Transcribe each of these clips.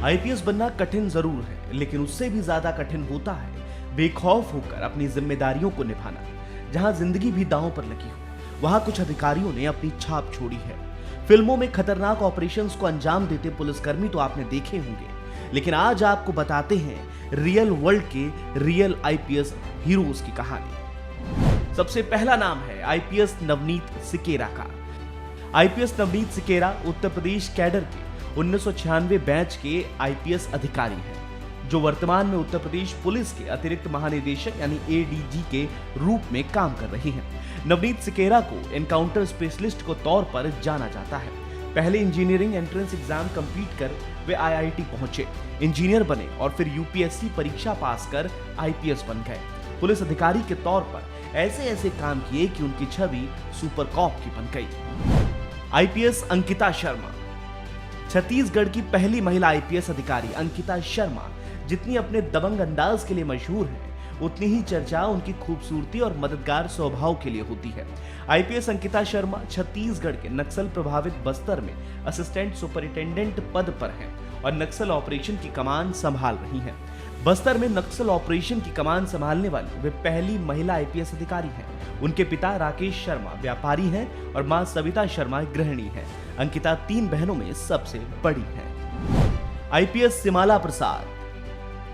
IPS बनना कठिन जरूर है, लेकिन उससे भी ज्यादा कठिन होता है बेखौफ होकर अपनी जिम्मेदारियों को निभाना। जहां जिंदगी भी दांव पर लगी हो, वहां कुछ अधिकारियों ने अपनी छाप छोड़ी है। फिल्मों में खतरनाक ऑपरेशंस को अंजाम देते पुलिसकर्मी तो आपने देखे होंगे, लेकिन आज आपको बताते हैं रियल वर्ल्ड के रियल आईपीएस हीरोज की कहानी। सबसे पहला नाम है आईपीएस नवनीत सिकेरा का। आईपीएस नवनीत सिकेरा उत्तर प्रदेश कैडर के 1996 बैच के आईपीएस अधिकारी हैं, जो वर्तमान में उत्तर प्रदेश पुलिस के अतिरिक्त महानिदेशक यानी एडीजी के रूप में काम कर रही हैं। नवनीत सिकेरा को एनकाउंटर स्पेशलिस्ट के तौर पर जाना जाता है। पहले इंजीनियरिंग एंट्रेंस एग्जाम कंप्लीट कर वे आईआईटी पहुंचे, इंजीनियर बने और फिर यूपीएससी परीक्षा पास कर आईपीएस बन गए। पुलिस अधिकारी के तौर पर ऐसे काम किए कि उनकी छवि सुपर कॉप की बन गई। आईपीएस अंकिता शर्मा। छत्तीसगढ़ की पहली महिला आईपीएस अधिकारी अंकिता शर्मा जितनी अपने दबंग अंदाज के लिए मशहूर है, उतनी ही चर्चा उनकी खूबसूरती और मददगार स्वभाव के लिए होती है। आईपीएस अंकिता शर्मा छत्तीसगढ़ के नक्सल प्रभावित बस्तर में असिस्टेंट सुपरिटेंडेंट पद पर हैं और नक्सल ऑपरेशन की कमान संभाल रही हैं। बस्तर में नक्सल ऑपरेशन की कमान संभालने वाली वे पहली महिला आईपीएस अधिकारी हैं। उनके पिता राकेश शर्मा व्यापारी हैं और मां सविता शर्मा गृहिणी हैं। अंकिता 3 बहनों में सबसे बड़ी हैं। आईपीएस सिमाला प्रसाद।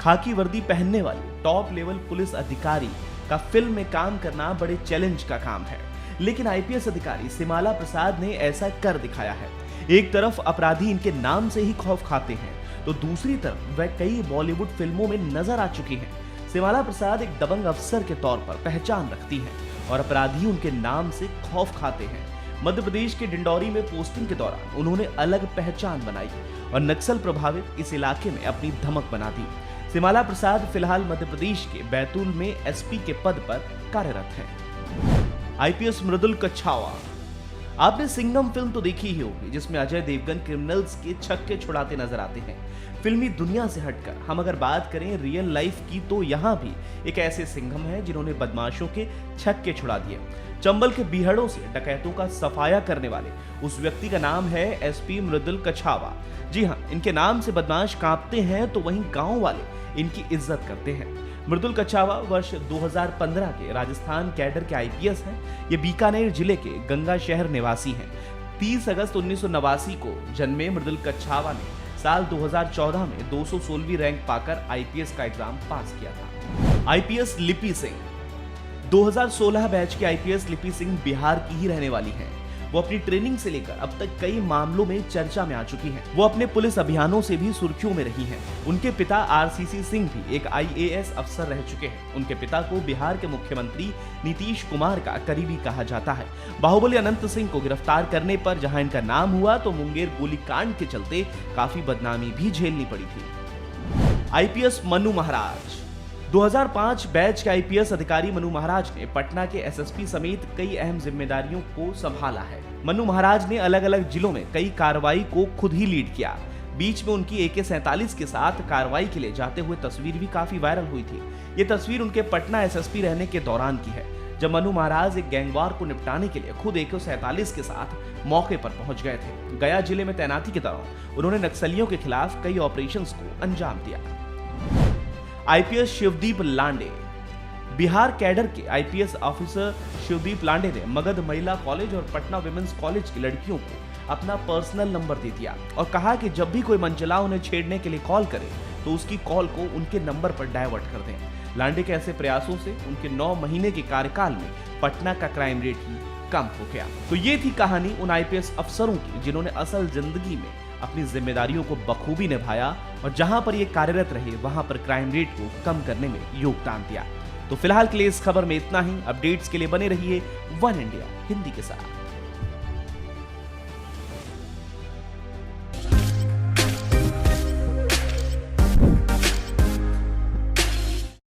खाकी वर्दी पहनने वाली टॉप लेवल पुलिस अधिकारी का फिल्म में काम करना बड़े चैलेंज का काम है, लेकिन आईपीएस अधिकारी सिमाला प्रसाद ने ऐसा कर दिखाया है। एक तरफ अपराधी इनके नाम से ही खौफ खाते हैं, तो दूसरी तरफ वह कई बॉलीवुड फिल्मों में नजर आ चुकी हैं। सिमाला प्रसाद एक दबंग अफसर के तौर पर पहचान रखती हैं और अपराधी उनके नाम से खौफ खाते हैं। मध्य प्रदेश के डिंडौरी में पोस्टिंग के दौरान उन्होंने अलग पहचान बनाई और नक्सल प्रभावित इस इलाके में अपनी धमक बना दी। सिमाला प्रसाद फिलहाल मध्य प्रदेश के बैतूल में एसपी के पद पर कार्यरत हैं। आईपीएस मृदुल कछावा। आपने सिंघम फिल्म तो देखी ही होगी, जिसमें अजय देवगन क्रिमिनल्स के छक्के छुड़ाते नजर आते हैं। फिल्मी दुनिया से हटकर हम अगर बात करें रियल लाइफ की, तो यहाँ भी एक ऐसे सिंघम है जिन्होंने बदमाशों के छक्के छुड़ा दिए। चंबल के बीहड़ों से डकैतों का सफाया करने वाले उस व्यक्ति का नाम है एसपी मृदुल कछावा। जी हाँ, इनके नाम से बदमाश कांपते हैं, तो वहीं गांव वाले इनकी इज्जत करते हैं। मृदुल कछावा वर्ष 2015 के राजस्थान कैडर के आईपीएस हैं। ये बीकानेर जिले के गंगा शहर निवासी हैं। 30 अगस्त 1989 को जन्मे मृदुल कछावा ने साल 2014 में 216वीं रैंक पाकर आईपीएस का एग्जाम पास किया था। आईपीएस लिपि सिंह। 2016 बैच की आईपीएस लिपि सिंह बिहार की ही रहने वाली हैं। वो अपनी ट्रेनिंग से लेकर अब तक कई मामलों में चर्चा में आ चुकी हैं। वो अपने पुलिस अभियानों से भी सुर्खियों में रही हैं। उनके पिता आरसीसी सिंह भी एक आईएएस अफसर रह चुके हैं। उनके पिता को बिहार के मुख्यमंत्री नीतीश कुमार का करीबी कहा जाता है। बाहुबली अनंत सिंह को गिरफ्तार करने पर जहां इनका नाम हुआ, तो मुंगेर गोलीकांड के चलते काफी बदनामी भी झेलनी पड़ी थी। आईपीएस मनु महाराज। 2005 बैच के आईपीएस अधिकारी मनु महाराज ने पटना के एसएसपी समेत कई अहम जिम्मेदारियों को संभाला है। मनु महाराज ने अलग अलग जिलों में कई कार्रवाई को खुद ही लीड किया। बीच में उनकी AK-47 के साथ कार्रवाई के लिए जाते हुए तस्वीर भी काफी वायरल हुई थी। ये तस्वीर उनके पटना एसएसपी रहने के दौरान की है, जब मनु महाराज एक गैंगवार को निपटाने के लिए खुद AK-47 के साथ मौके पर पहुंच गए थे। गया जिले में तैनाती के दौरान उन्होंने नक्सलियों के खिलाफ कई ऑपरेशंस को अंजाम दिया। आईपीएस शिवदीप लांडे। बिहार कैडर के आईपीएस ऑफिसर शिवदीप लांडे ने मगध महिला कॉलेज और पटना विमेंस कॉलेज की लड़कियों को अपना पर्सनल नंबर दे दिया और कहा कि जब भी कोई मनचला उन्हें छेड़ने के लिए कॉल करे, तो उसकी कॉल को उनके नंबर पर डायवर्ट कर दें। लांडे के ऐसे प्रयासों से उनके 9 महीने के कार्यकाल में पटना का क्राइम रेट ही कम हो गया। तो ये थी कहानी उन आईपीएस अफसरों की जिन्होंने असल जिंदगी में अपनी जिम्मेदारियों को बखूबी निभाया और जहां पर ये कार्यरत रहे, वहां पर क्राइम रेट को कम करने में योगदान दिया। तो फिलहाल के लिए इस खबर में इतना ही। अपडेट्स के लिए बने रहिए वन इंडिया हिंदी के साथ।